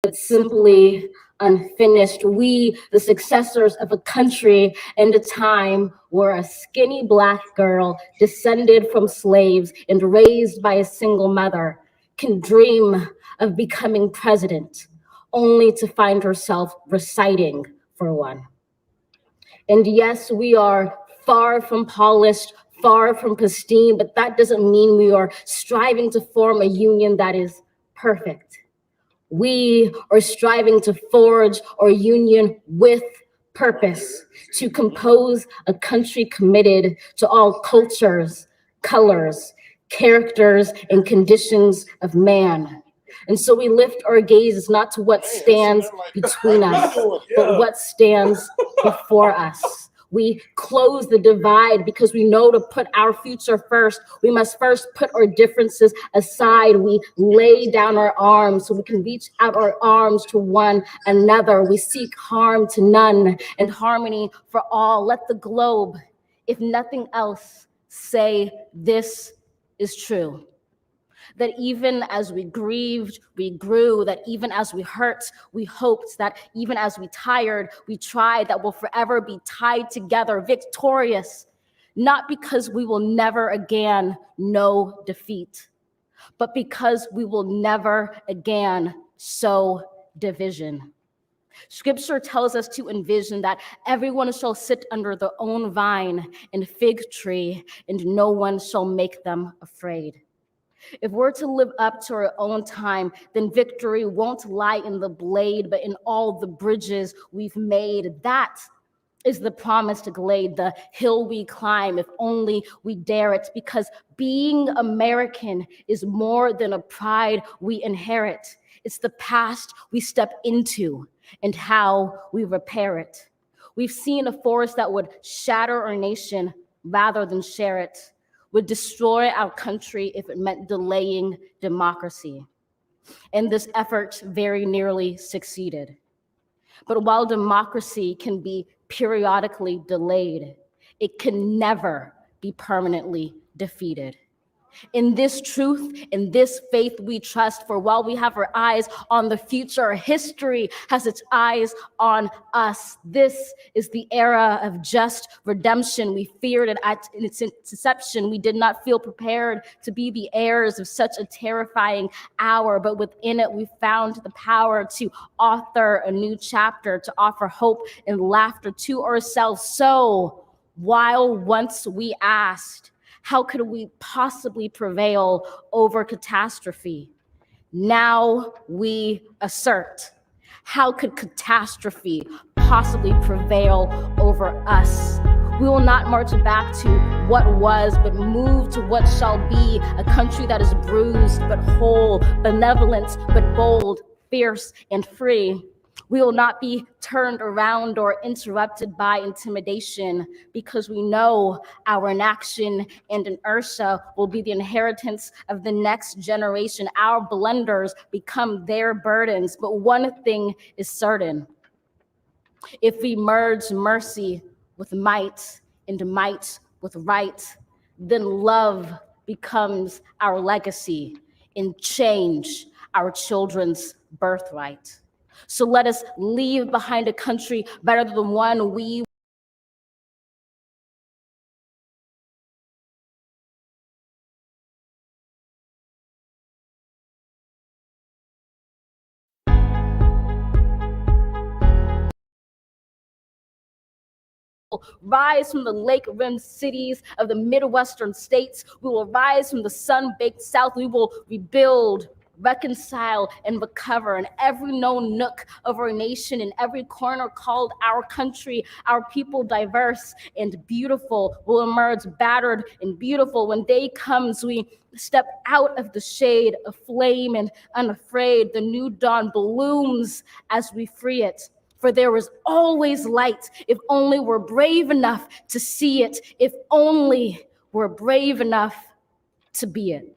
but simply unfinished. We, the successors of a country and a time where a skinny Black girl descended from slaves and raised by a single mother can dream of becoming president, only to find herself reciting for one. And yes, we are far from polished, far from pristine, but that doesn't mean we are striving to form a union that is perfect. We are striving to forge our union with purpose, to compose a country committed to all cultures, colors, characters, and conditions of man. And so we lift our gazes not to what stands between us, but what stands before us. We close the divide because we know to put our future first. We must first put our differences aside. We lay down our arms so we can reach out our arms to one another. We seek harm to none and harmony for all. Let the globe, if nothing else, say this is true. That even as we grieved, we grew, that even as we hurt, we hoped, that even as we tired, we tried, that we'll forever be tied together, victorious, not because we will never again know defeat, but because we will never again sow division. Scripture tells us to envision that everyone shall sit under their own vine and fig tree, and no one shall make them afraid. If we're to live up to our own time, then victory won't lie in the blade, but in all the bridges we've made. That is the promised glade, the hill we climb, if only we dare it, because being American is more than a pride we inherit. It's the past we step into and how we repair it. We've seen a force that would shatter our nation rather than share it, would destroy our country if it meant delaying democracy. And this effort very nearly succeeded. But while democracy can be periodically delayed, it can never be permanently defeated. In this truth, in this faith we trust, for while we have our eyes on the future, history has its eyes on us. This is the era of just redemption. We feared it at its inception. We did not feel prepared to be the heirs of such a terrifying hour, but within it we found the power to author a new chapter, to offer hope and laughter to ourselves. So while once we asked, how could we possibly prevail over catastrophe? Now we assert, how could catastrophe possibly prevail over us? We will not march back to what was, but move to what shall be, a country that is bruised but whole, benevolent but bold, fierce and free. We will not be turned around or interrupted by intimidation, because we know our inaction and inertia will be the inheritance of the next generation. Our blunders become their burdens. But one thing is certain: if we merge mercy with might and might with right, then love becomes our legacy and change our children's birthright. So let us leave behind a country better than the one we rise from the lake-rimmed cities of the Midwestern states. We will rise from the sun-baked South. We will rebuild, reconcile, and recover in every known nook of our nation, in every corner called our country. Our people, diverse and beautiful, will emerge battered and beautiful. When day comes, we step out of the shade, aflame and unafraid. The new dawn blooms as we free it. For there is always light, if only we're brave enough to see it, if only we're brave enough to be it.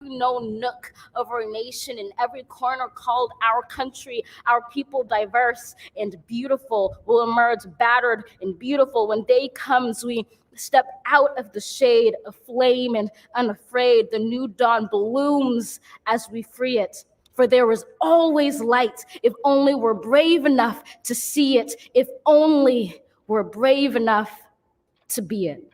no nook of our nation, in every corner called our country, our people diverse and beautiful will emerge battered and beautiful. When day comes, we step out of the shade, aflame and unafraid. The new dawn blooms as we free it. For there is always light if only we're brave enough to see it, if only we're brave enough to be it.